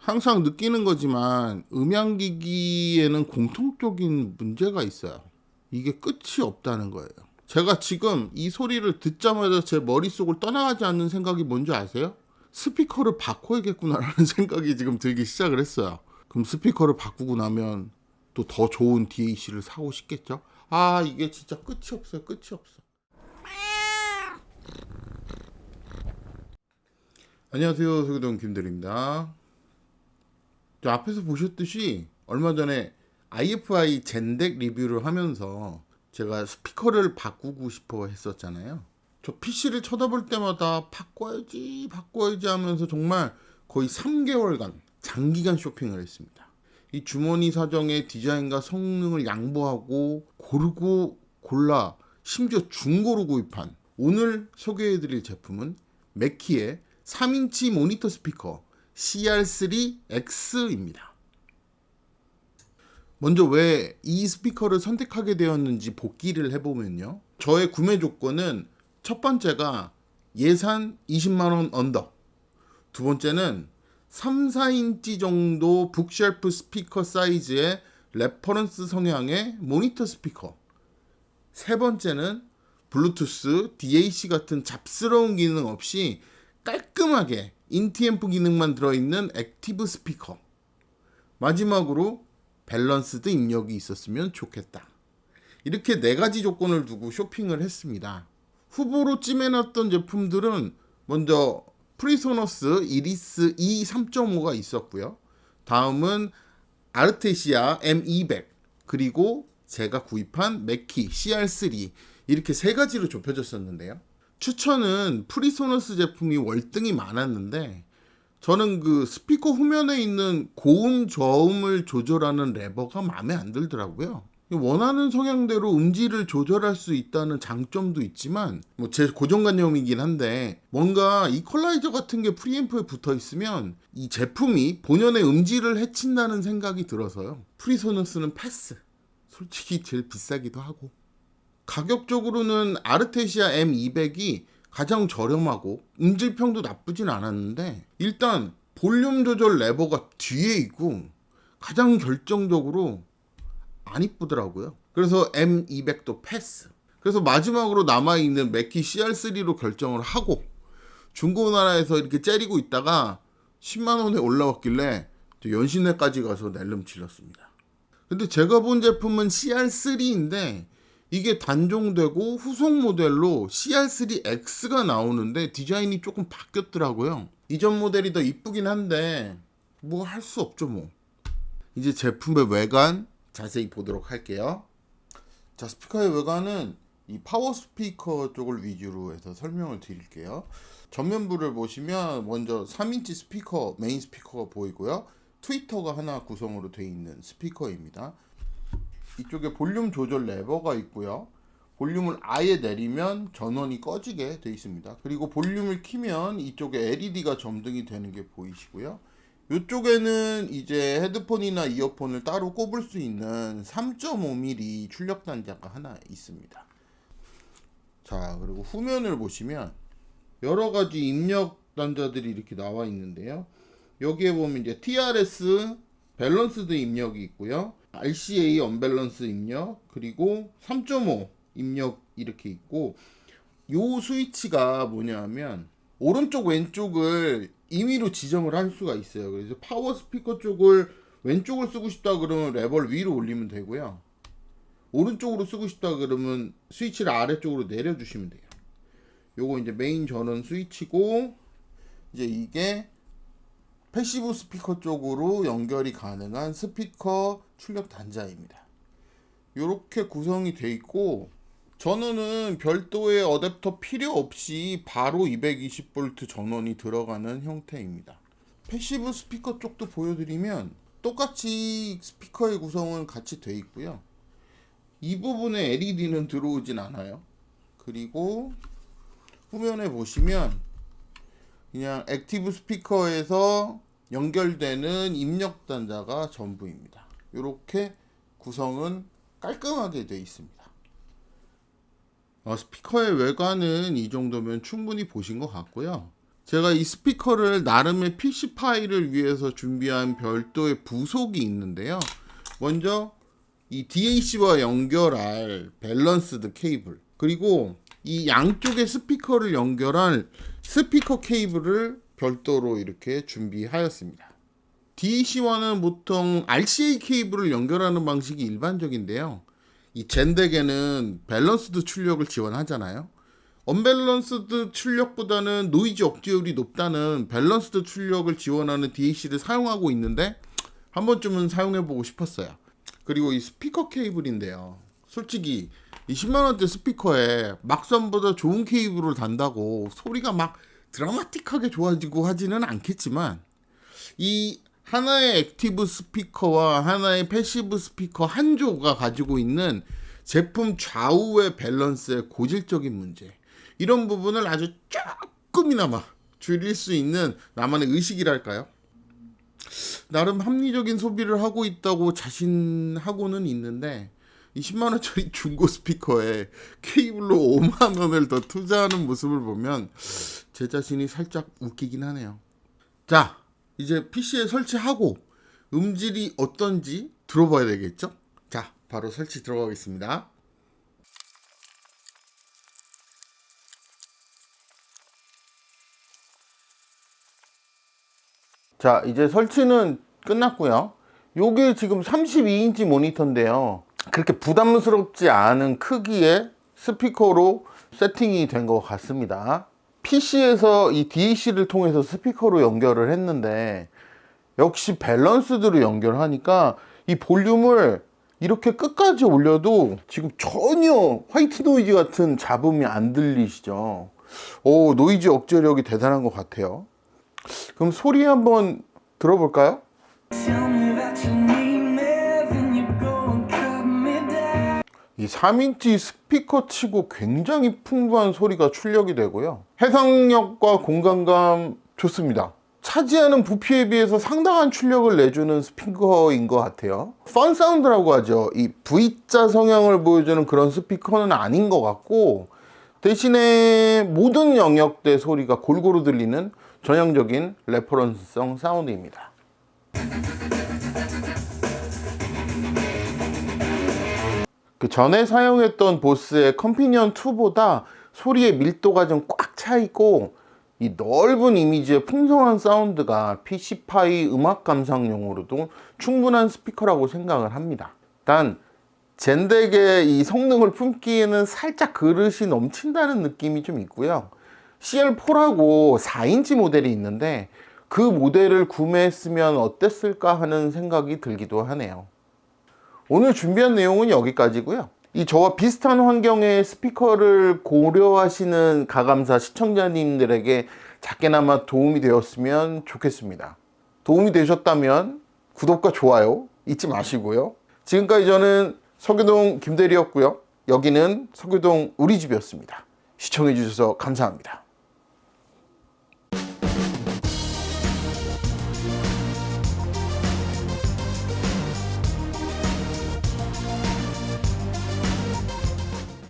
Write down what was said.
항상 느끼는 거지만 음향기기에는 공통적인 문제가 있어요. 이게 끝이 없다는 거예요. 제가 지금 이 소리를 듣자마자 제 머릿속을 떠나가지 않는 생각이 뭔지 아세요? 스피커를 바꿔야겠구나라는 생각이 지금 들기 시작을 했어요. 그럼 스피커를 바꾸고 나면 또 더 좋은 DAC를 사고 싶겠죠? 아, 이게 진짜 끝이 없어요. 끝이 없어. 안녕하세요. 소개동 김대리입니다. 앞에서 보셨듯이 얼마 전에 IFI 젠덱 리뷰를 하면서 제가 스피커를 바꾸고 싶어 했었잖아요. 저 PC를 쳐다볼 때마다 바꿔야지 하면서 정말 거의 3개월간 장기간 쇼핑을 했습니다. 이 주머니 사정에 디자인과 성능을 양보하고 고르고 골라 심지어 중고로 구입한 오늘 소개해드릴 제품은 맥키의 3인치 모니터 스피커 CR3X입니다. 먼저 왜 이 스피커를 선택하게 되었는지 복기를 해보면요. 저의 구매 조건은 첫 번째가 예산 20만원 언더, 두 번째는 3, 4인치 정도 북쉘프 스피커 사이즈의 레퍼런스 성향의 모니터 스피커, 세 번째는 블루투스, DAC 같은 잡스러운 기능 없이 깔끔하게 인티앰프 기능만 들어있는 액티브 스피커, 마지막으로 밸런스드 입력이 있었으면 좋겠다. 이렇게 네 가지 조건을 두고 쇼핑을 했습니다. 후보로 찜해놨던 제품들은 먼저 프리소너스 이리스 E 3.5가 있었고요. 다음은 아르테시아 M200, 그리고 제가 구입한 맥키 CR3, 이렇게 세 가지로 좁혀졌었는데요. 추천은 프리소너스 제품이 월등히 많았는데 저는 그 스피커 후면에 있는 고음 저음을 조절하는 레버가 마음에 안 들더라고요. 원하는 성향대로 음질을 조절할 수 있다는 장점도 있지만 뭐 제 고정관념이긴 한데 뭔가 이퀄라이저 같은 게 프리앰프에 붙어 있으면 이 제품이 본연의 음질을 해친다는 생각이 들어서요. 프리소너스는 패스. 솔직히 제일 비싸기도 하고. 가격적으로는 아르테시아 M200이 가장 저렴하고 음질평도 나쁘진 않았는데 일단 볼륨 조절 레버가 뒤에 있고 가장 결정적으로 안 이쁘더라고요. 그래서 M200도 패스. 그래서 마지막으로 남아있는 맥키 CR3로 결정을 하고 중고나라에서 이렇게 째리고 있다가 10만원에 올라왔길래 연신내까지 가서 낼름 질렀습니다. 근데 제가 본 제품은 CR3인데 이게 단종되고 후속 모델로 CR3X가 나오는데 디자인이 조금 바뀌었더라고요. 이전 모델이 더 이쁘긴 한데 뭐 할 수 없죠 뭐. 이제 제품의 외관 자세히 보도록 할게요. 자, 스피커의 외관은 이 파워 스피커 쪽을 위주로 해서 설명을 드릴게요. 전면부를 보시면 먼저 3인치 스피커, 메인 스피커가 보이고요. 트위터가 하나 구성으로 되어 있는 스피커입니다. 이쪽에 볼륨 조절 레버가 있고요. 볼륨을 아예 내리면 전원이 꺼지게 되어 있습니다. 그리고 볼륨을 키면 이쪽에 LED가 점등이 되는 게 보이시고요. 이쪽에는 이제 헤드폰이나 이어폰을 따로 꼽을 수 있는 3.5mm 출력 단자가 하나 있습니다. 자, 그리고 후면을 보시면 여러 가지 입력 단자들이 이렇게 나와 있는데요. 여기에 보면 이제 TRS 밸런스드 입력이 있고요. RCA 언밸런스 입력, 그리고 3.5 입력 이렇게 있고, 요 스위치가 뭐냐면 오른쪽 왼쪽을 임의로 지정을 할 수가 있어요. 그래서 파워 스피커 쪽을 왼쪽을 쓰고 싶다 그러면 레버를 위로 올리면 되고요. 오른쪽으로 쓰고 싶다 그러면 스위치를 아래쪽으로 내려주시면 돼요. 요거 이제 메인 전원 스위치고, 이제 이게 패시브 스피커 쪽으로 연결이 가능한 스피커 출력 단자입니다. 이렇게 구성이 되어 있고, 전원은 별도의 어댑터 필요 없이 바로 220V 전원이 들어가는 형태입니다. 패시브 스피커 쪽도 보여드리면 똑같이 스피커의 구성은 같이 되어 있고요. 이 부분에 LED는 들어오진 않아요. 그리고 후면에 보시면 그냥 액티브 스피커에서 연결되는 입력 단자가 전부입니다. 이렇게 구성은 깔끔하게 되어 있습니다. 스피커의 외관은 이 정도면 충분히 보신 것 같고요. 제가 이 스피커를 나름의 PC 파일을 위해서 준비한 별도의 부속이 있는데요. 먼저 이 DAC와 연결할 밸런스드 케이블, 그리고 이 양쪽의 스피커를 연결할 스피커 케이블을 별도로 이렇게 준비하였습니다. DAC와는 보통 RCA 케이블을 연결하는 방식이 일반적인데요. 이 젠덱에는 밸런스드 출력을 지원하잖아요. 언밸런스드 출력보다는 노이즈 억제율이 높다는 밸런스드 출력을 지원하는 DAC를 사용하고 있는데 한 번쯤은 사용해보고 싶었어요. 그리고 이 스피커 케이블인데요. 솔직히 이 10만원대 스피커에 막선보다 좋은 케이블을 단다고 소리가 막 드라마틱하게 좋아지고 하지는 않겠지만, 이 하나의 액티브 스피커와 하나의 패시브 스피커 한 조가 가지고 있는 제품 좌우의 밸런스의 고질적인 문제, 이런 부분을 아주 조금이나마 줄일 수 있는 나만의 의식이랄까요? 나름 합리적인 소비를 하고 있다고 자신하고는 있는데, 이 10만원짜리 중고 스피커에 케이블로 5만원을 더 투자하는 모습을 보면 제 자신이 살짝 웃기긴 하네요. 자, 이제 PC에 설치하고 음질이 어떤지 들어봐야 되겠죠? 자, 바로 설치 들어가겠습니다. 자, 이제 설치는 끝났고요. 요게 지금 32인치 모니터인데요. 그렇게 부담스럽지 않은 크기의 스피커로 세팅이 된 것 같습니다. PC에서 이 DAC를 통해서 스피커로 연결을 했는데, 역시 밸런스드로 연결하니까 이 볼륨을 이렇게 끝까지 올려도 지금 전혀 화이트 노이즈 같은 잡음이 안 들리시죠? 오, 노이즈 억제력이 대단한 것 같아요. 그럼 소리 한번 들어볼까요? 이 3인치 스피커 치고 굉장히 풍부한 소리가 출력이 되고요. 해상력과 공간감 좋습니다. 차지하는 부피에 비해서 상당한 출력을 내주는 스피커인 것 같아요. 펀 사운드라고 하죠. 이 V자 성향을 보여주는 그런 스피커는 아닌 것 같고, 대신에 모든 영역대 소리가 골고루 들리는 전형적인 레퍼런스성 사운드입니다. 그 전에 사용했던 보스의 컴피니언 2보다 소리의 밀도가 좀 꽉 차 있고, 이 넓은 이미지의 풍성한 사운드가 PC파이 음악 감상용으로도 충분한 스피커라고 생각을 합니다. 단 젠덱의 이 성능을 품기에는 살짝 그릇이 넘친다는 느낌이 좀 있고요. CL4라고 4인치 모델이 있는데 그 모델을 구매했으면 어땠을까 하는 생각이 들기도 하네요. 오늘 준비한 내용은 여기까지고요. 이 저와 비슷한 환경의 스피커를 고려하시는 가감사 시청자님들에게 작게나마 도움이 되었으면 좋겠습니다. 도움이 되셨다면 구독과 좋아요 잊지 마시고요. 지금까지 저는 서교동 김대리였고요. 여기는 서교동 우리집이었습니다. 시청해주셔서 감사합니다.